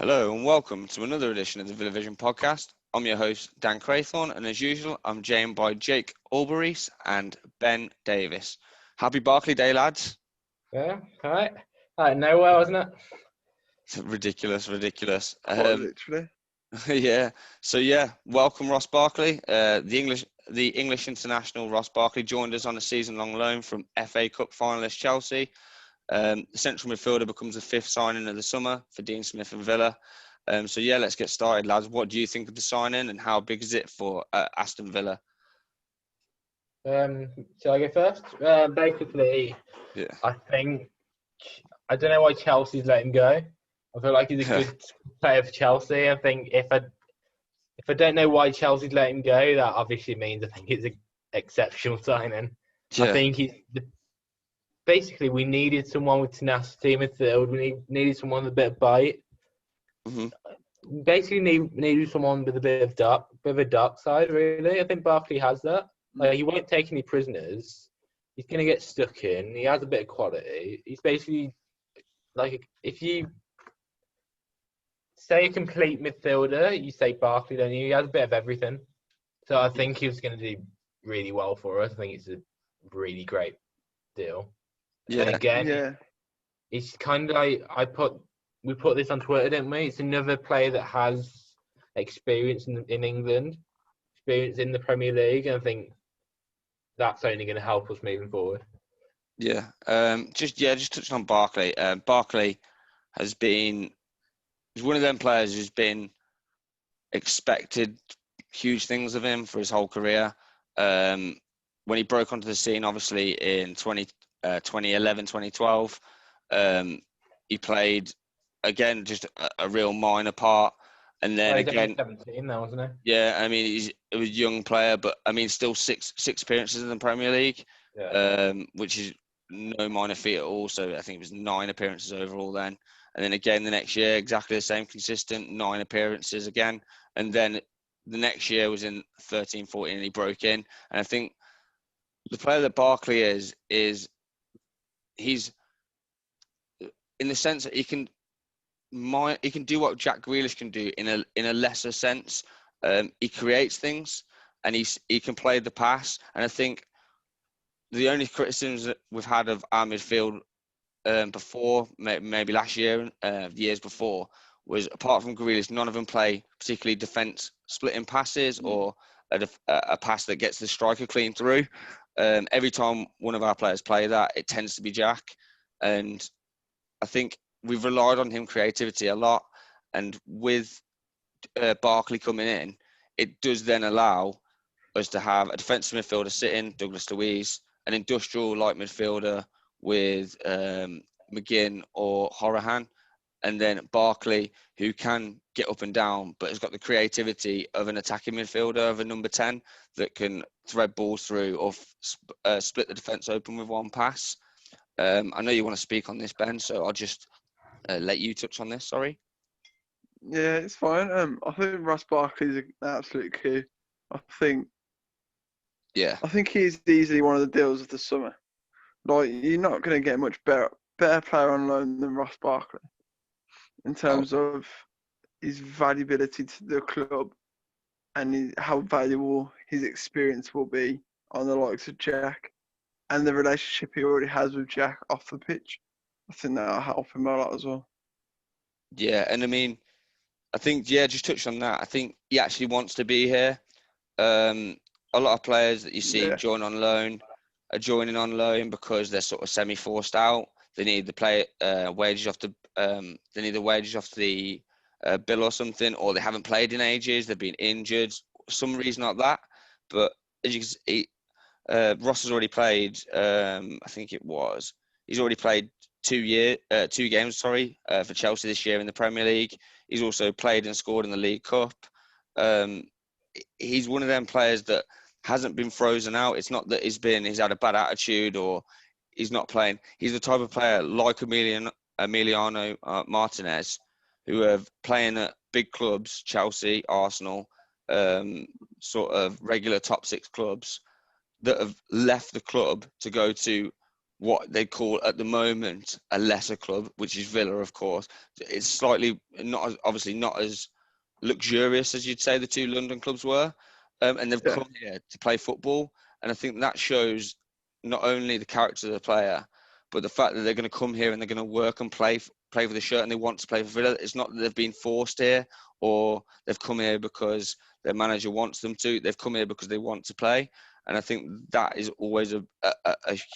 Hello and welcome to another edition of the Villa Vision podcast. I'm your host, Dan Craythorne, and as usual, I'm joined by Jake Albury and Ben Davis. Happy Barkley Day, lads. Yeah, right. Nowhere, wasn't it? Ridiculous. Quite literally. Yeah. Welcome Ross Barkley. The English international Ross Barkley joined us on a season-long loan from FA Cup finalist Chelsea. The central midfielder becomes the fifth signing of the summer for Dean Smith and Villa. Let's get started, lads. What do you think of the signing and how big is it for Aston Villa? Shall I go first? Basically, Yeah. I don't know why Chelsea's let him go. I feel like he's a good player for Chelsea. I think if I don't know why Chelsea's let him go, that obviously means I think it's an exceptional signing. Yeah. I think basically we needed someone with tenacity in midfield. We needed someone with a bit of bite. Mm-hmm. Basically, needed someone with a bit of a dark side. Really, I think Barkley has that. Like, he won't take any prisoners. He's going to get stuck in. He has a bit of quality. He's basically like, if you say a complete midfielder, you say Barkley, don't you? He has a bit of everything. So I think he was going to do really well for us. I think it's a really great deal. Yeah. And again, it's kind of like we put this on Twitter, didn't we? It's another player that has experience in England, experience in the Premier League, and I think that's only going to help us moving forward. Yeah. Just touching on Barkley. Barkley he's one of them players who's been expected huge things of him for his whole career. When he broke onto the scene, obviously in 2011, 2012, he played again just a real minor part, and then again 17 now, wasn't he? Yeah, I mean he was a young player, but I mean still six appearances in the Premier League, which is no minor feat at all. So I think it was 9 appearances overall then, and then again the next year exactly the same, consistent 9 appearances again, and then the next year was in 13-14 and he broke in. And I think the player that Barkley is he's in the sense that he can do what Jack Grealish can do in a lesser sense. He creates things and he can play the pass. And I think the only criticisms that we've had of our midfield before, maybe last year, years before, was apart from Grealish, none of them play particularly defence splitting passes or a pass that gets the striker clean through. Every time one of our players play that, it tends to be Jack. And I think we've relied on him creativity a lot. And with Barkley coming in, it does then allow us to have a defensive midfielder sitting, Douglas Luiz, an industrial light midfielder with McGinn or Horahan, and then Barkley, who can get up and down, but has got the creativity of an attacking midfielder, of a number 10, that can thread balls through or split the defence open with one pass. I know you want to speak on this, Ben, so I'll just let you touch on this, sorry. Yeah, it's fine. I think Ross Barkley is an absolute coup. I think he's easily one of the deals of the summer. Like, you're not going to get a much better player on loan than Ross Barkley in terms of his valuability to the club and how valuable his experience will be on the likes of Jack and the relationship he already has with Jack off the pitch. I think that'll help him a lot as well. Yeah, and I mean, I think, just touch on that. I think he actually wants to be here. A lot of players that you see joining on loan because they're sort of semi-forced out. They need the wages off the bill or something, or they haven't played in ages. They've been injured, some reason like that. But as you can see, Ross has already played. He's already played 2 games. For Chelsea this year in the Premier League. He's also played and scored in the League Cup. He's one of them players that hasn't been frozen out. It's not that he's had a bad attitude or he's not playing. He's the type of player like Emiliano Martinez, who are playing at big clubs, Chelsea, Arsenal, sort of regular top 6 clubs, that have left the club to go to what they call at the moment a lesser club, which is Villa, of course. It's slightly obviously not as luxurious as you'd say the two London clubs were, and they've come here to play football, and I think that shows not only the character of the player, but the fact that they're going to come here and they're going to work and play for the shirt, and they want to play for Villa. It's not that they've been forced here or they've come here because their manager wants them to. They've come here because they want to play, and I think that is always a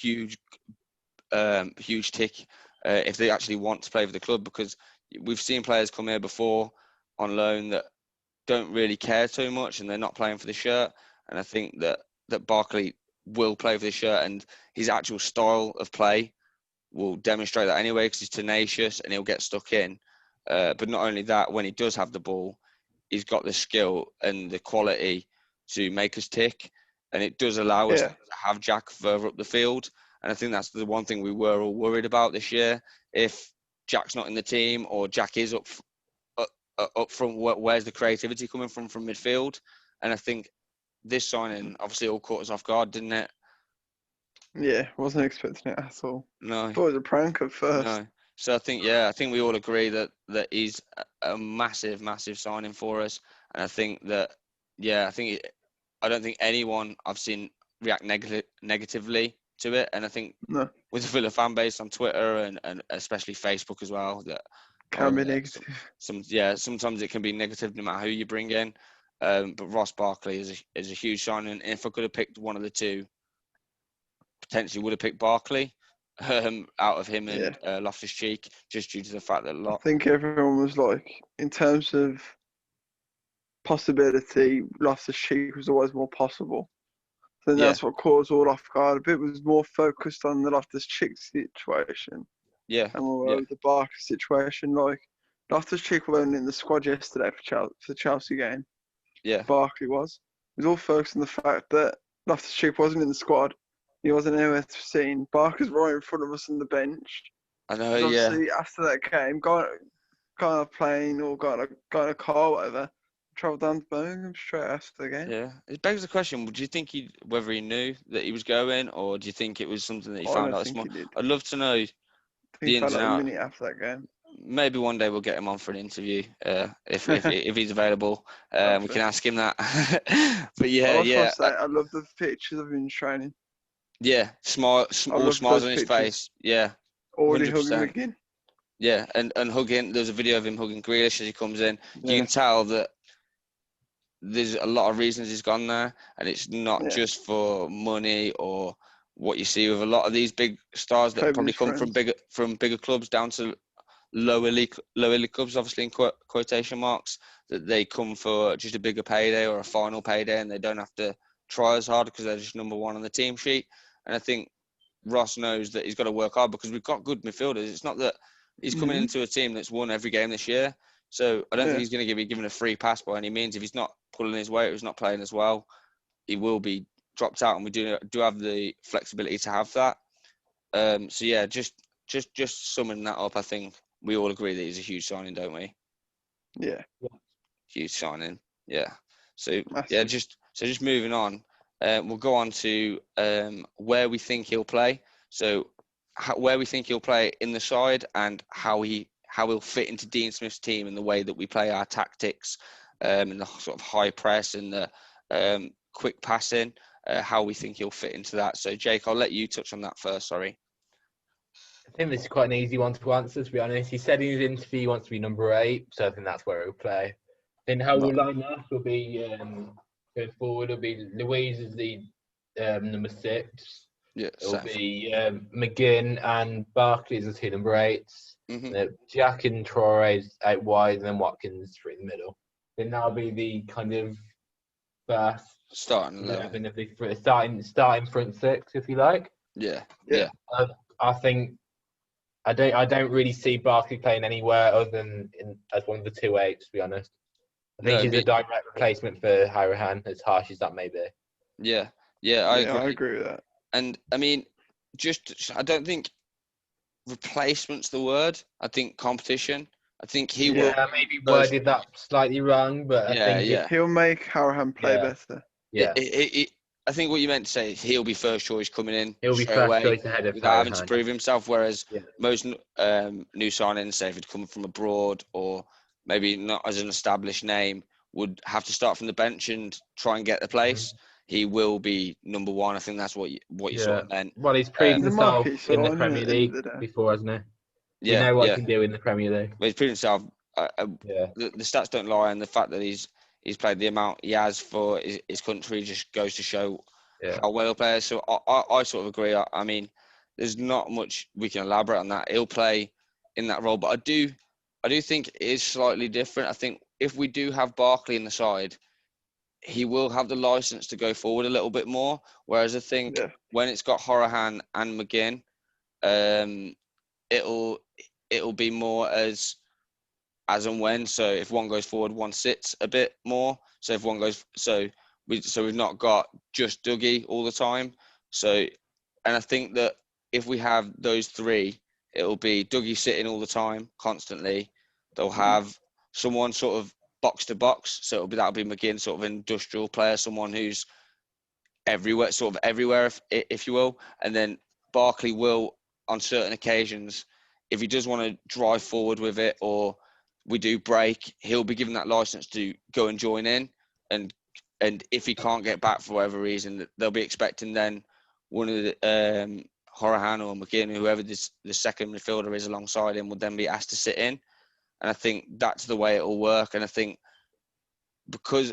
huge tick if they actually want to play for the club, because we've seen players come here before on loan that don't really care too much and they're not playing for the shirt. And I think that Barkley will play for the shirt, and his actual style of play will demonstrate that anyway, because he's tenacious and he'll get stuck in. But not only that, when he does have the ball, he's got the skill and the quality to make us tick, and it does allow us to have Jack further up the field. And I think that's the one thing we were all worried about this year. If Jack's not in the team, or Jack is up front, where's the creativity coming from midfield? And I think this signing obviously all caught us off guard, didn't it? Yeah, wasn't expecting it at all. No. Thought it was a prank at first. No. So I think we all agree that he's a massive, massive signing for us. And I think that, I don't think anyone I've seen react negatively to it. And I think with the Villa fan base on Twitter and especially Facebook as well, that can be negative. Sometimes it can be negative no matter who you bring in. But Ross Barkley is a huge signing. And if I could have picked one of the two, potentially would have picked Barkley out of him and Loftus-Cheek, just due to the fact that I think everyone was like, in terms of possibility, Loftus-Cheek was always more possible. So that's what caught us all off guard. A bit was more focused on the Loftus-Cheek situation. Yeah. And more over the Barkley situation. Like, Loftus-Cheek were only in the squad yesterday for the Chelsea game. Yeah. Barkley was. It was all focused on the fact that Loftus-Cheek wasn't in the squad. He wasn't anywhere to be seen. Barker's right in front of us on the bench. I know, Obviously, after that game, got on a plane or got in a car, whatever, travelled down to Birmingham straight after the game. Yeah. It begs the question, do you think whether he knew that he was going, or do you think it was something that he found out small? I'd love to know the ins and outs. A minute after that game. Maybe one day we'll get him on for an interview if he's available. We can ask him that. But I love the pictures of him in training. Yeah, all smiles on his face. Yeah, already hugging again. Yeah, and hugging. There's a video of him hugging Grealish as he comes in. You can tell that there's a lot of reasons he's gone there, and it's not just for money or what you see with a lot of these big stars that probably come from bigger clubs down to lower league clubs, obviously in quotation marks, that they come for just a bigger payday or a final payday, and they don't have to try as hard because they're just number one on the team sheet. And I think Ross knows that he's got to work hard, because we've got good midfielders. It's not that he's coming into a team that's won every game this year. So I don't think he's going to be given a free pass by any means. If he's not pulling his weight or he's not playing as well, he will be dropped out, and we do have the flexibility to have that. Just summing that up, I think we all agree that he's a huge signing, don't we? Yeah. Huge signing. Yeah. So just moving on. We'll go on to where we think he'll play. So where we think he'll play in the side, and how he'll fit into Dean Smith's team and the way that we play our tactics, and the sort of high press and the quick passing, how we think he'll fit into that. So Jake, I'll let you touch on that first. Sorry. I think this is quite an easy one to answer, to be honest. He said in his interview he wants to be number 8, so I think that's where he'll play. Then how we'll line up will be going forward. It'll be Louise as the number 6. Yeah, it'll be McGinn and Barkley as the 2 number 8s. Mm-hmm. Jack and Traore out wide, and then Watkins through the middle. Then that'll be the kind of first starting 11 of the starting front 6, if you like. Yeah. I think I don't really see Barkley playing anywhere other than as one of the 2 8s, to be honest. I think he's a direct replacement for Harahan, as harsh as that may be. Yeah, I agree with that. And I mean, I don't think replacement's the word. I think competition. I think he will. Yeah, maybe worded that slightly wrong, but I think he'll make Harahan play better. Yeah. I think what you meant to say is he'll be first choice coming in. He'll be straight first away choice ahead of without having to Horahan. prove himself. Whereas Yeah. most new signings, say if he'd come from abroad or maybe not as an established name, would have to start from the bench and try and get the place. He will be number one. I think that's what you sort of meant. Well, he's proved He's a himself marquee in the signing Premier at the end League of the day. before, hasn't he? We Yeah, know what yeah. he can do in the Premier League. But he's proved himself. Yeah. The stats don't lie, and the fact that he's played the amount he has for his country just goes to show how well he plays. So I sort of agree. I mean, there's not much we can elaborate on that. He'll play in that role, but I do think it is slightly different. I think if we do have Barkley in the side, he will have the license to go forward a little bit more. Whereas I think when it's got Horahan and McGinn, it'll be more as and when. So if one goes forward, one sits a bit more. So if one goes, we've not got just Dougie all the time. So, and I think that if we have those three, it'll be Dougie sitting all the time, constantly. They'll have someone sort of box to box. So that'll be McGinn, sort of an industrial player, someone who's everywhere, if you will. And then Barkley will, on certain occasions, if he does want to drive forward with it or we do break, he'll be given that license to go and join in. And if he can't get back for whatever reason, they'll be expecting then one of the Horahan or McGinn, whoever the second midfielder is alongside him, would then be asked to sit in. And I think that's the way it will work. And I think because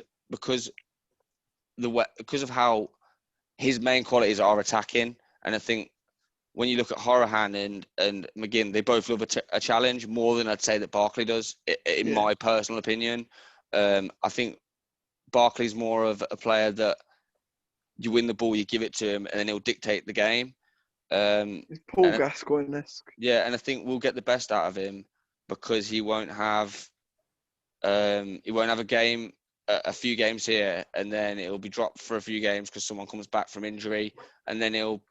of how his main qualities are attacking, and I think when you look at Horahan and McGinn, they both love a challenge more than I'd say that Barkley does, in my personal opinion. I think Barkley's more of a player that you win the ball, you give it to him, and then he'll dictate the game. He's Paul Gascoigne-esque. Yeah, and I think we'll get the best out of him because he won't have a few games here, and then it'll be dropped for a few games because someone comes back from injury, and then he'll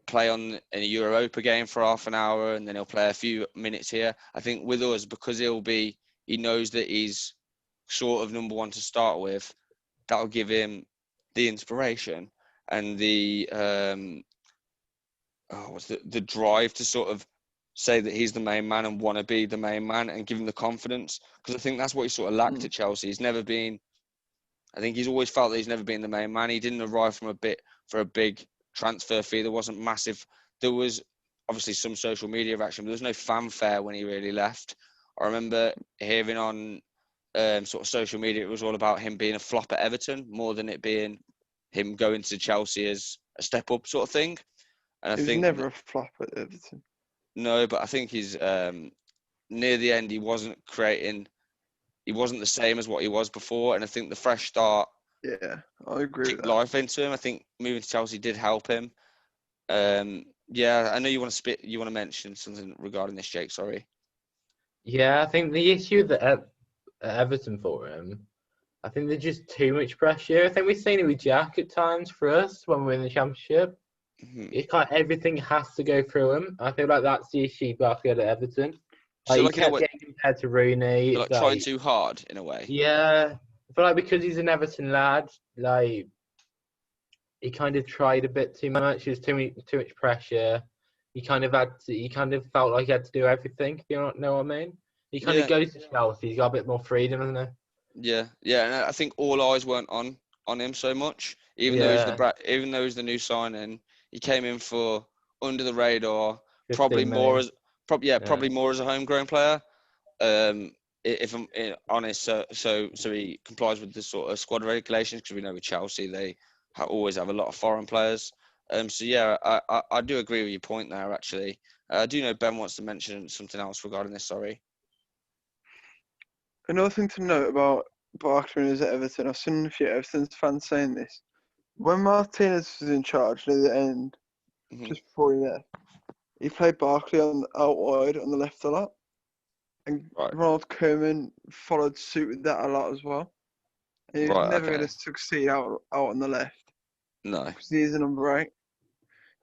play in a Europa game for half an hour, and then he'll play a few minutes here. I think with us, because he knows that he's sort of number one to start with, that'll give him the inspiration and the drive to sort of say that he's the main man and want to be the main man, and give him the confidence, because I think that's what he sort of lacked at Chelsea. I think he's always felt that he's never been the main man. He didn't arrive for a big transfer fee. There wasn't massive. There was obviously some social media reaction, but there was no fanfare when he really left. I remember hearing on sort of social media, it was all about him being a flop at Everton more than it being him going to Chelsea as a step up sort of thing. And he was never a flop at Everton. No, but I think he's near the end. He wasn't the same as what he was before, and I think the fresh start. Yeah, I agree with that. Life into him. I think moving to Chelsea did help him. Yeah, I know you want to mention something regarding this, Jake. Sorry. Yeah, I think the issue that Everton for him, I think there's just too much pressure. I think we've seen it with Jack at times for us when we're in the Championship. It's kind of everything has to go through him. I feel like that's the issue Barkley had at Everton. He kept getting compared to Rooney. Like trying too hard in a way. Yeah, but because he's an Everton lad, he kind of tried a bit too much. There's too much pressure. He kind of felt like he had to do everything. If you know what I mean? He kind of goes to Chelsea. He's got a bit more freedom, hasn't he? Yeah, and I think all eyes weren't on him so much. Even though he's the new signing, he came in for under the radar. Probably more as a homegrown player. If I'm honest, so he complies with the sort of squad regulations, because we know with Chelsea they always have a lot of foreign players. So yeah, I do agree with your point there. Actually, I do know Ben wants to mention something else regarding this. Sorry. Another thing to note about Barkley was at Everton. I've seen a few Everton fans saying this. When Martinez was in charge near the end, just before he left, he played Barkley out wide on the left a lot. And Ronald Koeman followed suit with that a lot as well. And he's never going to succeed out on the left. No. Because he's a number 8.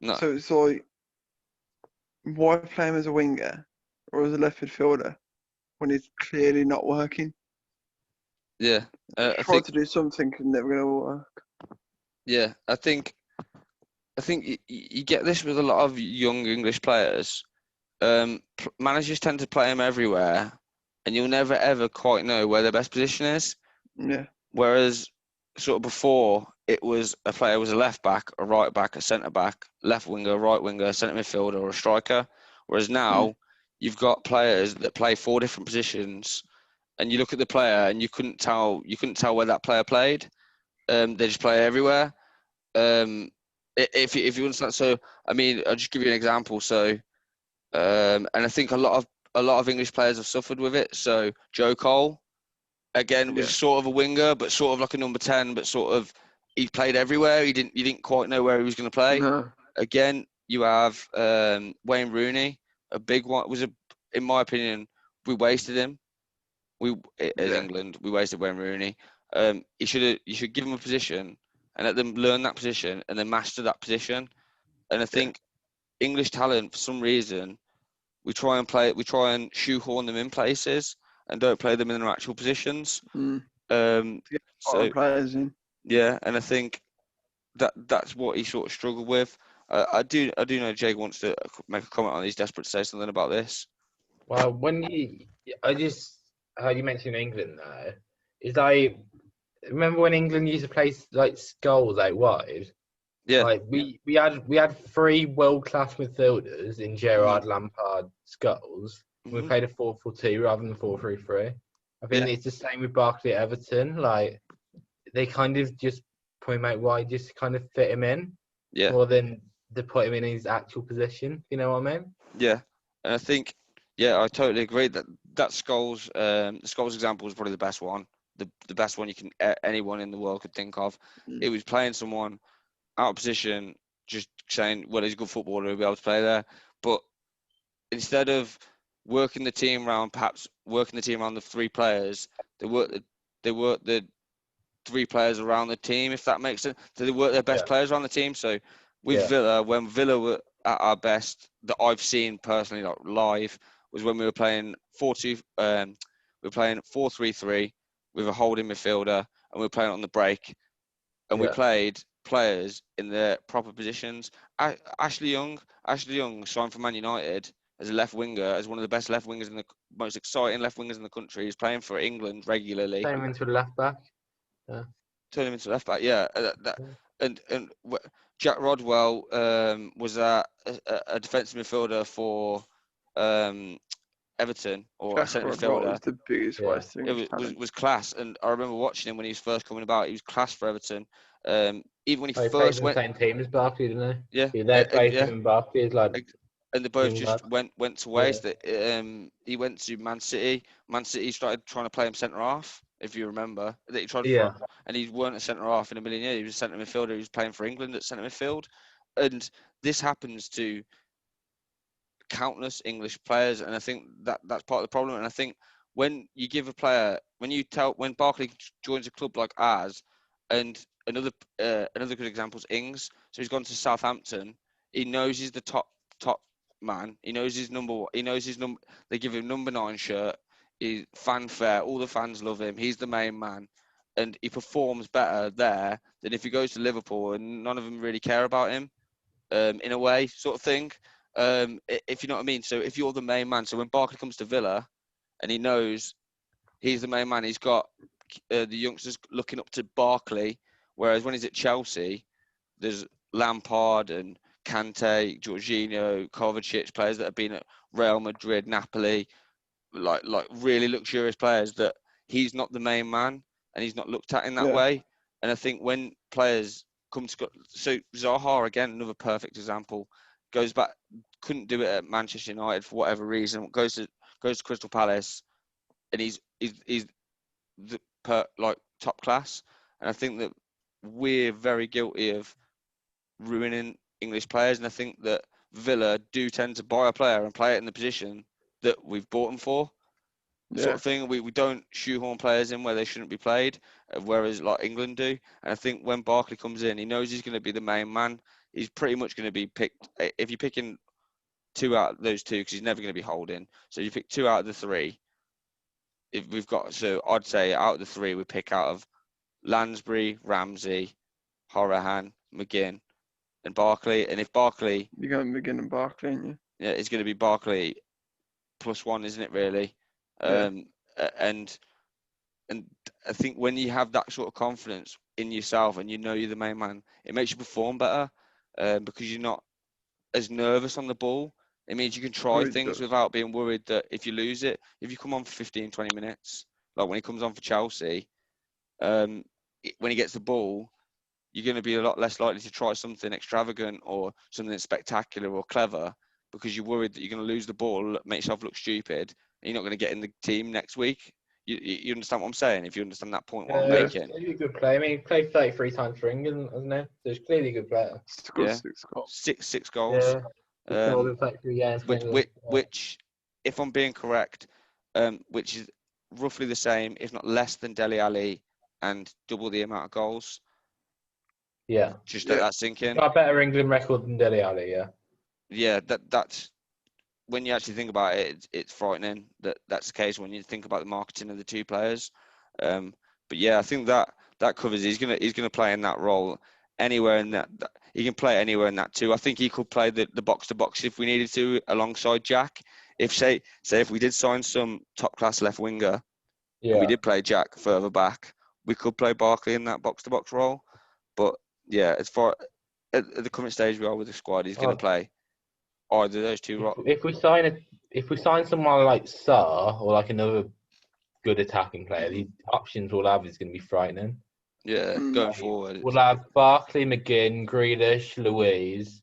No. So it's like, why play him as a winger or as a left midfielder when he's clearly not working? Yeah. I tried to do something, never going to work. Yeah, I think you get this with a lot of young English players. Managers tend to play them everywhere, and you'll never ever quite know where their best position is. Yeah. Whereas sort of before, it was a player was a left back, a right back, a centre back, left winger, right winger, centre midfielder, or a striker. Whereas now you've got players that play 4 different positions, and you look at the player and you couldn't tell where that player played. They just play everywhere. If you understand, so I mean, I'll just give you an example. So, and I think a lot of English players have suffered with it. So Joe Cole, again, was sort of a winger, but sort of like a number 10, but sort of he played everywhere. You didn't quite know where he was going to play. No. Again, you have Wayne Rooney, a big one. In my opinion, we wasted him. As England, we wasted Wayne Rooney. You should give him a position and let them learn that position and then master that position. And I think English talent, for some reason, we try and shoehorn them in places and don't play them in their actual positions. So players in. Yeah, and I think that's what he sort of struggled with. I do know Jake wants to make a comment on. He's desperate to say something about this. Well, I just heard you mention England there. Is like, remember when England used to play like Skulls out wide? Yeah. Like we had 3 world-class midfielders in Gerrard, Lampard, Skulls. We played a 4-4-2 rather than 4-3-3. I think it's the same with Barkley at Everton. Like they kind of just put him out wide, just kind of fit him in, more than to put him in his actual position. You know what I mean? Yeah, and I think, I totally agree that Scholes, the Scholes example is probably the best one. The best one anyone in the world could think of. It was playing someone out of position, just saying, well, he's a good footballer, he'll be able to play there. But instead of working the team around the 3 players, they work the 3 players around the team, if that makes sense. So they work their best players around the team. So with Villa, when Villa were at our best, that I've seen personally, like live, was when we were playing 4-2. We were playing 4-3-3 with a holding midfielder, and we were playing on the break, and we played players in their proper positions. Ashley Young signed for Man United as a left winger, as one of the best left wingers in the most exciting left wingers in the country. He's playing for England regularly. Turn him into a left back. Turn him into left back. Yeah, and Jack Rodwell was a defensive midfielder for Everton, or a centre midfielder. Was the biggest wasting. It was class, and I remember watching him when he was first coming about. He was class for Everton. Even when he first went, played in the same team as Barkley, didn't he? Yeah, they played him in Barkley, like. And they both just went to waste. He went to Man City. Man City started trying to play him centre half, if you remember. That he tried and he weren't a centre half in a million years. He was a centre midfielder. He was playing for England at centre midfield, and this happens to countless English players. And I think that's part of the problem. And I think when you give a player, when Barkley joins a club like ours, and another good example is Ings. So he's gone to Southampton. He knows he's the top man. He knows his number. He knows his number. They give him number 9 shirt. He's fanfare. All the fans love him. He's the main man, and he performs better there than if he goes to Liverpool and none of them really care about him. In a way, sort of thing. If you know what I mean. So if you're the main man, so when Barkley comes to Villa, and he knows he's the main man, he's got the youngsters looking up to Barkley. Whereas when he's at Chelsea, there's Lampard and Kante, Jorginho, Kovacic, players that have been at Real Madrid, Napoli, like really luxurious players, that he's not the main man and he's not looked at in that way. And I think when players come to, so Zaha, again, another perfect example, goes back, couldn't do it at Manchester United for whatever reason, goes to Crystal Palace, and he's the top class. And I think that we're very guilty of ruining English players, and I think that Villa do tend to buy a player and play it in the position that we've bought them for, sort of thing. We don't shoehorn players in where they shouldn't be played, whereas like England do. And I think when Barkley comes in, he knows he's going to be the main man. He's pretty much going to be picked. If you're picking 2 out of those 2, because he's never going to be holding, so you pick 2 out of the 3. If we've got, so I'd say out of the 3, we pick out of Lansbury, Ramsey, Horahan, McGinn, and Barkley. And if Barkley, You're going McGinn and Barkley, aren't you? yeah, it's going to be Barkley +1, isn't it? Really. Yeah. And I think when you have that sort of confidence in yourself and you know you're the main man, it makes you perform better because you're not as nervous on the ball. It means you can try things without being worried that if you lose it, if you come on for 15, 20 minutes, like when he comes on for Chelsea, when he gets the ball, you're going to be a lot less likely to try something extravagant or something spectacular or clever because you're worried that you're going to lose the ball, make yourself look stupid, and you're not going to get in the team next week. You understand what I'm saying? If you understand that point, what I'm making. He's a good player. I mean, he played 33 times for England, hasn't he? So he's clearly a good player. Scored 6 goals. Six goals. Which, if I'm being correct, which is roughly the same, if not less than Dele Alli, and double the amount of goals. Yeah. Just let that sink in. Got a better England record than Dele Alli, yeah. Yeah, that's when you actually think about it, it's frightening that that's the case when you think about the marketing of the two players. But yeah, I think that covers. He's gonna play in that role anywhere in that. He can play anywhere in that too. I think he could play the box to box if we needed to alongside Jack. If say if we did sign some top class left winger, and we did play Jack further back, we could play Barkley in that box to box role. But yeah, as far at the current stage we are with the squad, he's going to play either of those two. If we sign someone like Sarr or like another good attacking player, the options we'll have is going to be frightening. Yeah, going forward. We'll have Barkley, McGinn, Grealish, Louise,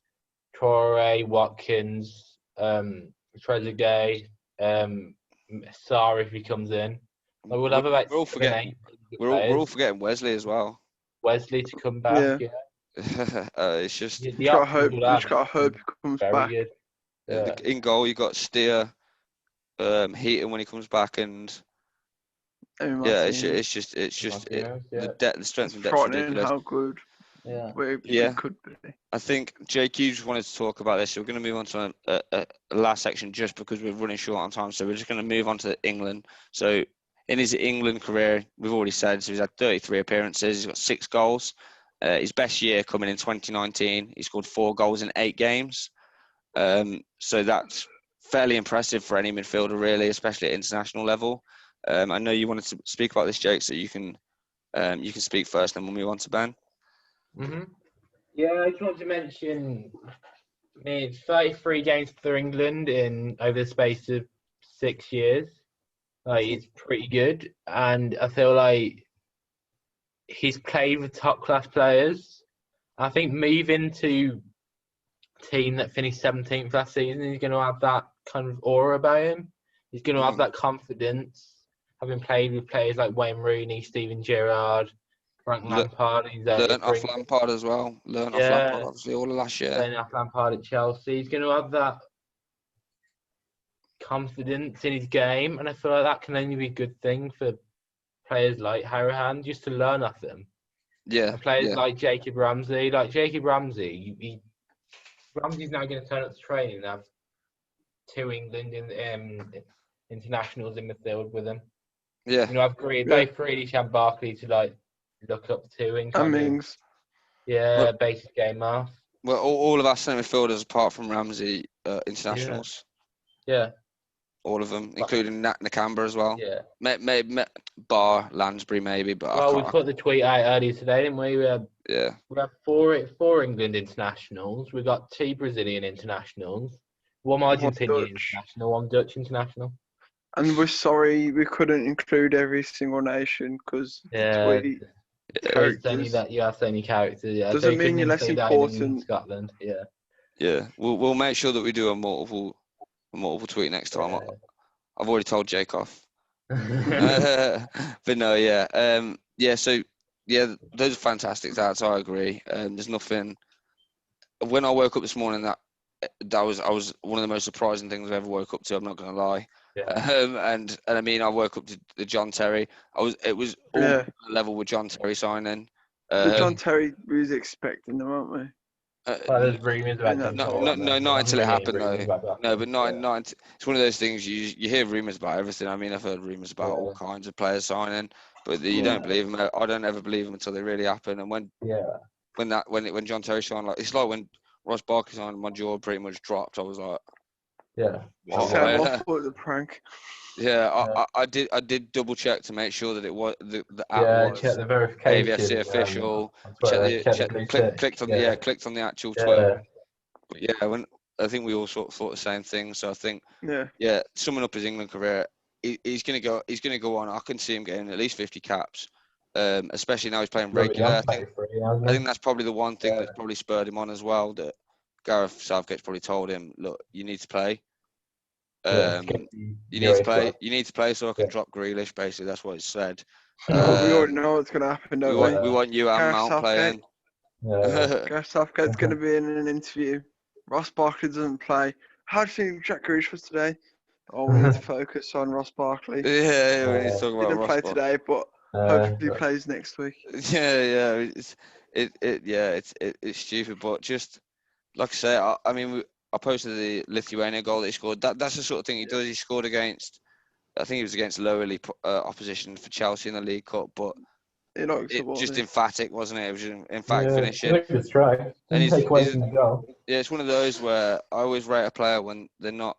Traore, Watkins, Trezeguet, Sarr if he comes in. Like we'll have about we're all forgetting Wesley as well. Wesley to come back, yeah. It's just you got to hope he comes back. Good. Yeah. In goal, you got Steer, Heaton when he comes back, and it's just the strength and depth is ridiculous. How good it could be. I think Jake Hughes wanted to talk about this, so we're going to move on to a last section just because we're running short on time. So we're just going to move on to England. So in his England career, we've already said, so he's had 33 appearances, he's got 6 goals. His best year coming in 2019, he scored 4 goals in 8 games. So that's fairly impressive for any midfielder, really, especially at international level. I know you wanted to speak about this, Jake, so you can speak first, then we'll move on to Ben. Mm-hmm. Yeah, I just want to mention 33 games for England in over the space of 6 years. It's pretty good, and I feel like he's played with top class players. I think moving to a team that finished 17th last season, he's going to have that kind of aura about him. He's going to have that confidence, having played with players like Wayne Rooney, Steven Gerrard, Frank Lampard. Learned off Lampard as well. Off Lampard, obviously, all of last year. Learned off Lampard at Chelsea. He's going to have that confidence in his game, and I feel like that can only be a good thing for players like Horahan, just to learn off them. Yeah. And players like Jacob Ramsey. Ramsey's now going to turn up to training and have 2 England internationals in midfield with him. Yeah. I've both Grealish and Barkley to look up to in basic game math. Well, all of our centre midfielders apart from Ramsey internationals. Yeah. All of them, including Nakamba as well. Yeah. Maybe bar Lansbury, maybe, but we put the tweet out earlier today, didn't we? We had 4 England internationals. We got 2 Brazilian internationals, 1 Argentinian international, 1 Dutch international. And we're sorry we couldn't include every single nation because only that you have so many characters. Yeah, doesn't mean you're less important. In Scotland, yeah. Yeah, we'll make sure that we do a multiple tweet next time. Yeah. I've already told Jake off. But no, so those are fantastic stats. I agree. There's nothing. When I woke up this morning, that was one of the most surprising things I've ever woke up to. I'm not going to lie. Yeah. And I mean, I woke up to the John Terry. It was all level with John Terry signing. The John Terry we was expecting them, weren't we? There's rumours about that. Not until it happened though. No, but not. It's one of those things you hear rumours about everything. I mean, I've heard rumours about all kinds of players signing, but you don't believe them. I don't ever believe them until they really happen. And when John Terry signed, like it's like when Ross Barkley signed, my jaw pretty much dropped. I was like, yeah. Sam, I thought it was a prank. Yeah, I did double check to make sure that it was the app was check the verification. AVFC official. Clicked on clicked on the actual Twitter. But yeah, I think we all sort of thought the same thing. So I think summing up his England career, he's gonna go on. I can see him getting at least 50 caps, especially now he's playing regular. I think that's probably the one thing that's probably spurred him on as well. That Gareth Southgate's probably told him, look, you need to play. You need to play so I can drop Grealish. Basically, that's what he said. We already know what's going to happen, don't we? We want you and Mount playing. Gareth Southgate's going to be in an interview. Ross Barkley doesn't play. How do you think Jack Grealish was today? Oh, we need to focus on Ross Barkley. Yeah, we need to talk about Didn't Ross play Barkley today, but hopefully he plays next week. Yeah. It's stupid, but just like I say, I posted the Lithuania goal that he scored. That's the sort of thing he does. He scored against, I think it was against lower league opposition for Chelsea in the League Cup, but just emphatic, wasn't it? It was just emphatic finishing. It's a good strike. And it's one of those where I always rate a player when they're not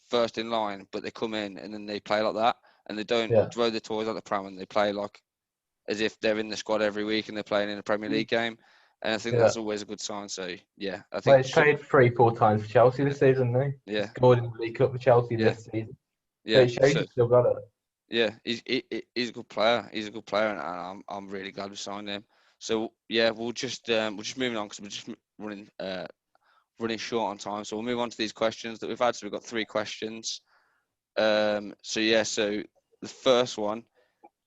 first in line, but they come in and then they play like that, and they don't throw the toys out the pram, and they play like as if they're in the squad every week and they're playing in a Premier League game. And I think that's always a good sign. So, yeah, I think... he's played 3-4 times for Chelsea this season, hasn't he? Yeah. Scored in the League Cup for Chelsea this season. Yeah. So he shows he's still got it. Yeah, he's a good player. He's a good player, and I'm really glad we signed him. So, yeah, we're just moving on because we're just running short on time. So we'll move on to these questions that we've had. So we've got 3 questions. So the first one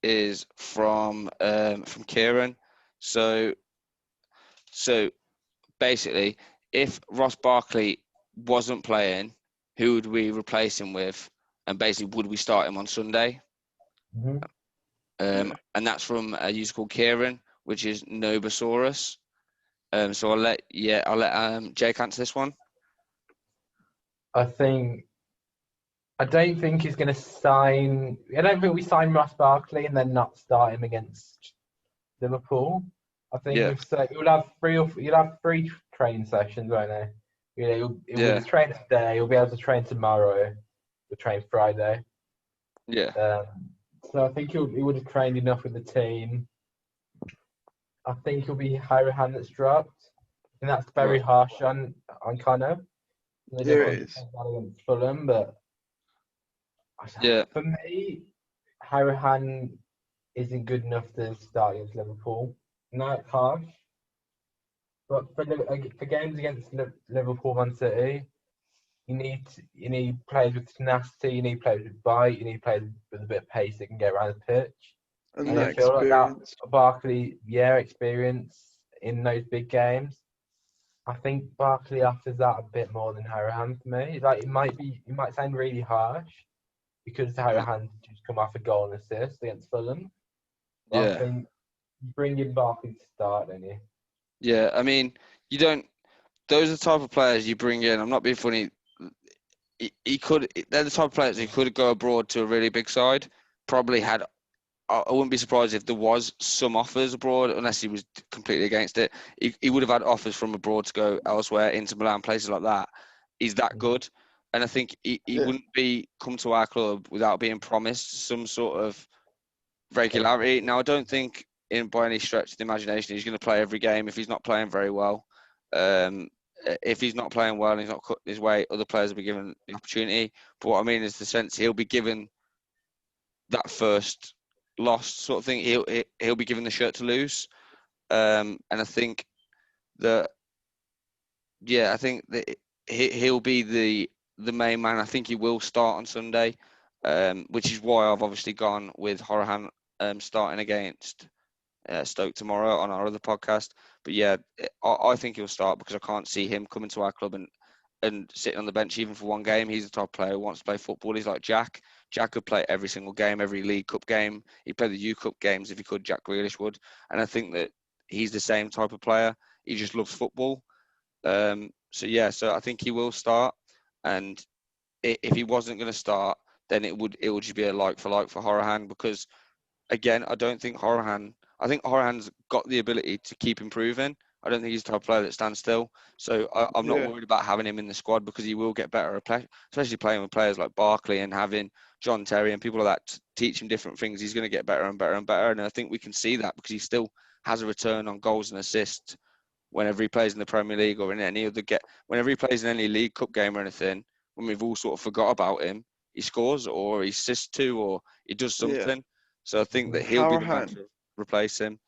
is from Kieran. So basically, if Ross Barkley wasn't playing, who would we replace him with? And basically, would we start him on Sunday? Mm-hmm. And that's from a user called Kieran, which is Nobosaurus. So I'll let Jake answer this one. I don't think he's going to sign. I don't think we sign Ross Barkley and then not start him against Liverpool. I think you'll have 3 training sessions, won't they? He'll train today. He'll be able to train tomorrow. He'll train Friday. Yeah. So I think he would have trained enough with the team. I think it'll be Harahan that's dropped, and that's very harsh on Connor. There it is. Against Fulham, but for me, Harahan isn't good enough to start against Liverpool. Not harsh, but for games against Liverpool, Man City, you need players with tenacity. You need players with bite. You need players with a bit of pace that can get around the pitch. And I feel like that Barkley, experience in those big games. I think Barkley offers that a bit more than Harahan for me. Like it might sound really harsh because Harahan just come off a goal and assist against Fulham. But I think you bring in Barkley to start, don't you? Yeah, I mean, you don't. Those are the type of players you bring in. I'm not being funny. They're the type of players who could go abroad to a really big side. Probably had. I wouldn't be surprised if there was some offers abroad, unless he was completely against it. He would have had offers from abroad to go elsewhere, into Milan, places like that. He's that good. And I think he wouldn't come to our club without being promised some sort of regularity. Now, I don't think by any stretch of the imagination he's going to play every game if he's not playing very well. If he's not playing well and he's not cutting his weight, other players will be given the opportunity. But what I mean is the sense he'll be given that first lost sort of thing. He'll be given the shirt to lose, and I think that he'll be the main man. I think he will start on Sunday, which is why I've obviously gone with Horahan starting against Stoke tomorrow on our other podcast. But yeah, I think he'll start because I can't see him coming to our club and sitting on the bench even for one game. He's the type of player who wants to play football. He's like Jack. Jack could play every single game, every League Cup game. He'd play the U Cup games if he could. Jack Grealish would. And I think that he's the same type of player. He just loves football. So I think he will start. And if he wasn't going to start, then it would just be a like for Horahan, because again, I think Horahan's got the ability to keep improving. I don't think he's the type of player that stands still. So I'm not worried about having him in the squad because he will get better, especially playing with players like Barkley and having John Terry and people like that to teach him different things. He's going to get better and better and better. And I think we can see that because he still has a return on goals and assists whenever he plays in the Premier League or in any other whenever he plays in any League Cup game or anything, when we've all sort of forgot about him, he scores or he assists to or he does something. Yeah. So I think that he'll be the man to replace him.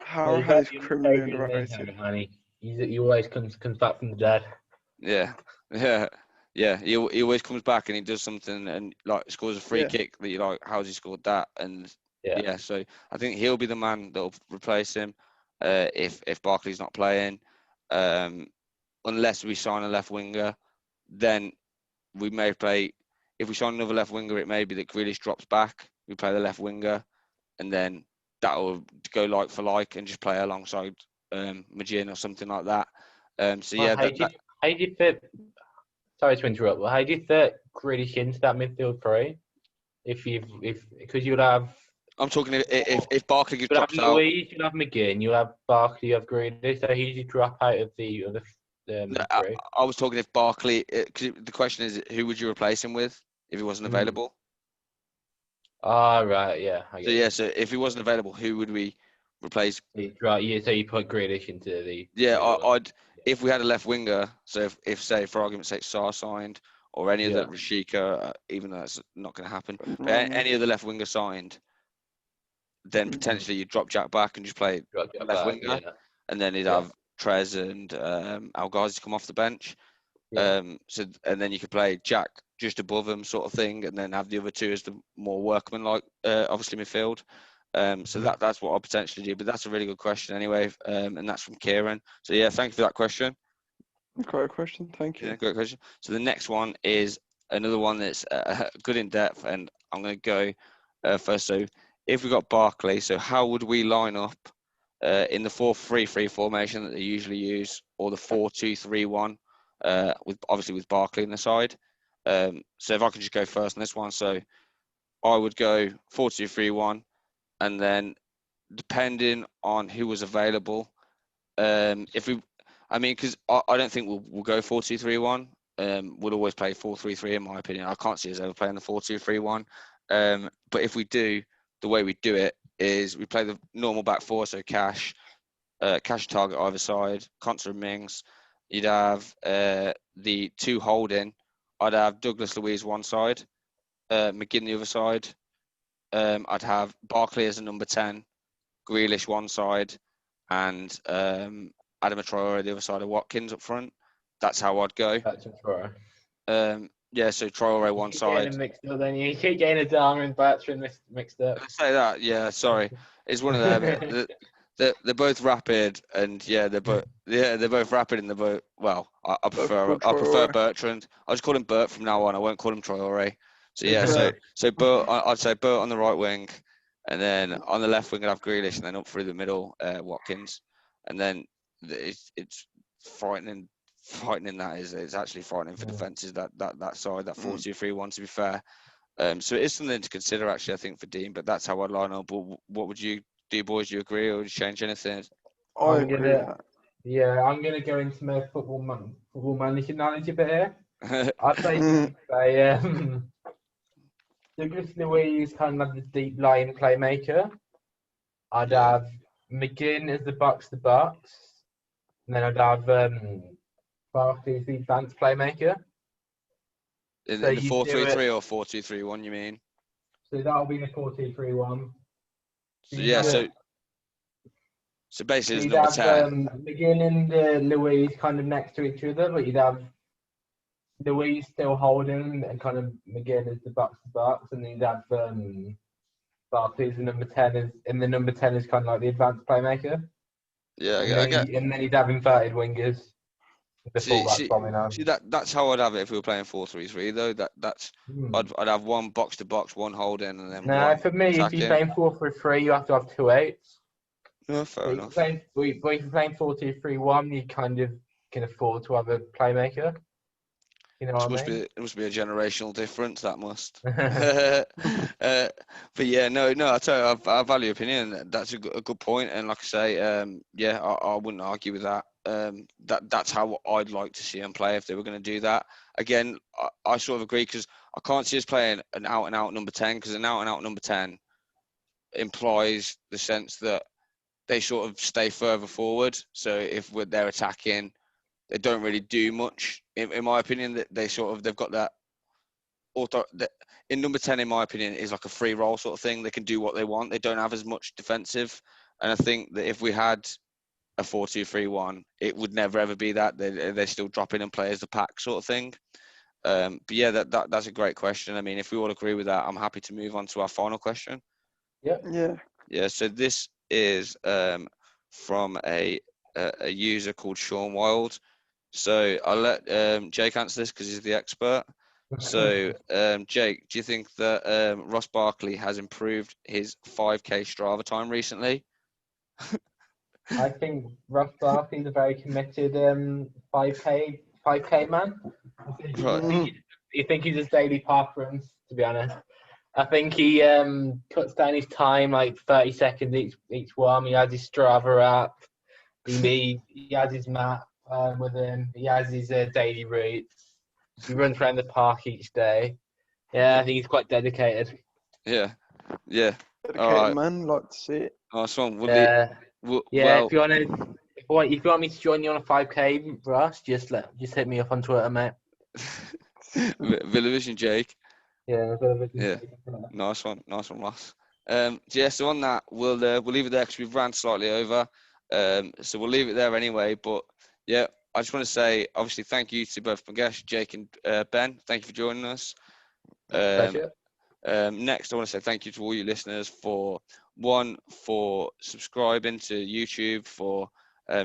Harahan is criminally underrated. He always comes back from the dead. Yeah. He always comes back and he does something and like scores a free kick that you're like, how's he scored that? And so I think he'll be the man that'll replace him if Barkley's not playing. Unless we sign a left winger, then we may play. If we sign another left winger, it may be that Grealish drops back. We play the left winger, and then that will go like for like and just play alongside Majin or something like that. How do you fit? Sorry to interrupt. Well, how do you fit Grealish into that midfield three? Because you'll have. I'm talking if Barkley gets dropped out. You'll have McGinn. You'll have Barkley. You have Grealish. So who do you drop out of the other three? I was talking if Barkley. Cause the question is, who would you replace him with if he wasn't available? Right. Yeah. So if he wasn't available, who would we replace? Right. Yeah. So you put Grealish into the. Yeah, I'd. If we had a left winger, so if say for argument's sake, Sarr signed or any other Rashika, even though that's not going to happen, but any other left winger signed, then potentially you'd drop Jack back and just play left winger, and then he'd have Trez and Al Ghazi come off the bench. And then you could play Jack just above him, sort of thing, and then have the other two as the more workman-like, obviously midfield. So that's what I'll potentially do. But that's a really good question anyway, and that's from Kieran. So yeah, thank you for that question. Great question, thank you. Yeah, great question. So the next one is another one that's good in depth, and I'm going to go first. So if we got Barkley, so how would we line up in the 4-3-3 formation that they usually use, or the 4-2-3-1, with Barkley in the side? So if I could just go first on this one, so I would go 4-2-3-1. And then, depending on who was available, because I don't think we'll go 4-2-3-1. We'll always play 4-3-3 in my opinion. I can't see us ever playing the 4-2-3-1. But if we do, the way we do it is we play the normal back four, so Cash target either side, Conser and Mings. You'd have the two holding. I'd have Douglas Luiz one side, McGinn the other side. I'd have Barkley as a number 10, Grealish one side, and Adama Traore the other side of Watkins up front. That's how I'd go. That's Traore. So Traore one side. You keep getting Adama and Bertrand mixed up. I say that, yeah. Sorry, it's one of them. They're both rapid, and they're both rapid, and they're both. Well, I prefer Bertrand. I'll just call him Bert from now on. I won't call him Traore. So so Bert, I'd say Bert on the right wing, and then on the left wing I'd have Grealish, and then up through the middle Watkins, and then it's frightening. That is, it's actually frightening for defences that side, that 4-2-3-1. To be fair, so it is something to consider actually. I think for Dean, but that's how I'd line up. But what would you do, boys? Do you agree, or would you change anything? I agree with that. Yeah, I'm gonna go into my football manager knowledge a bit here. I'd say Douglas Luiz kind of like the deep line playmaker. I'd have McGinn as the box-to-box. And then I'd have Barkley as the advanced playmaker. In the 4-3-3 or 4-2-3-1, you mean? So that'll be the 4-2-3-1. So basically it's number 10. McGinn and Luiz kind of next to each other, but you'd have Luiz still holding and kind of McGinn as the box-to-box, and then you'd have Barkley as the number 10, and the number 10 is kind of like the advanced playmaker. Yeah, and then you'd have inverted wingers. That's how I'd have it if we were playing 4-3-3 though. I'd have one box-to-box, one holding, and then one for me, attacking. If you're playing 4-3-3, you have to have 2 8s. No, fair enough. But if you're playing 4-2-3-1, you kind of can afford to have a playmaker. You know what I mean? It must be a generational difference. That must. But yeah, no. I tell you, I value your opinion. That's a good point. And like I say, I wouldn't argue with that. That's how I'd like to see them play if they were going to do that. Again, I sort of agree because I can't see us playing an out and out number 10 because an out and out number 10 implies the sense that they sort of stay further forward. So if they're attacking, they don't really do much. In my opinion, that they've got that auto. In number 10, in my opinion, is like a free roll sort of thing. They can do what they want. They don't have as much defensive. And I think that if we had a 4-2-3-1, it would never ever be that. They still drop in and play as the pack sort of thing. But yeah, that's a great question. I mean, if we all agree with that, I'm happy to move on to our final question. Yeah. So this is from a user called Sean Wild. So I'll let Jake answer this because he's the expert. So Jake, do you think that Ross Barkley has improved his 5K Strava time recently? I think Ross Barkley's a very committed 5K man. I think he's his daily path runs, to be honest. I think he cuts down his time like 30 seconds each one. He has his Strava app. He has his map with him. He has his daily routes. He runs around the park each day. Yeah, I think he's quite dedicated. Yeah. Dedicated man, like to see it. Nice one. Well, if you want me to join you on a 5K, Ross, just hit me up on Twitter, mate. Villavision Jake. Yeah. Nice one, Ross. So on that, we'll leave it there because we've ran slightly over. So we'll leave it there anyway. But yeah, I just want to say, obviously, thank you to both my guests, Jake and Ben. Thank you for joining us. Pleasure. Next, I want to say thank you to all you listeners for subscribing to YouTube, for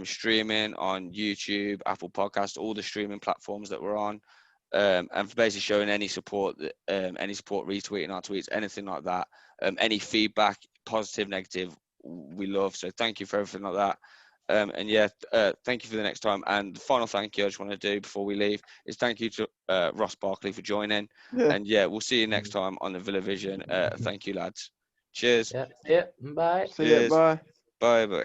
streaming on YouTube, Apple Podcasts, all the streaming platforms that we're on, and for basically showing any support, retweeting our tweets, anything like that, any feedback, positive, negative, we love. So thank you for everything like that. Thank you for the next time. And the final thank you I just want to do before we leave is thank you to Ross Barkley for joining. Yeah. And we'll see you next time on the Villa Vision. Thank you, lads. Cheers. Yeah. Bye. See ya. Bye. Bye.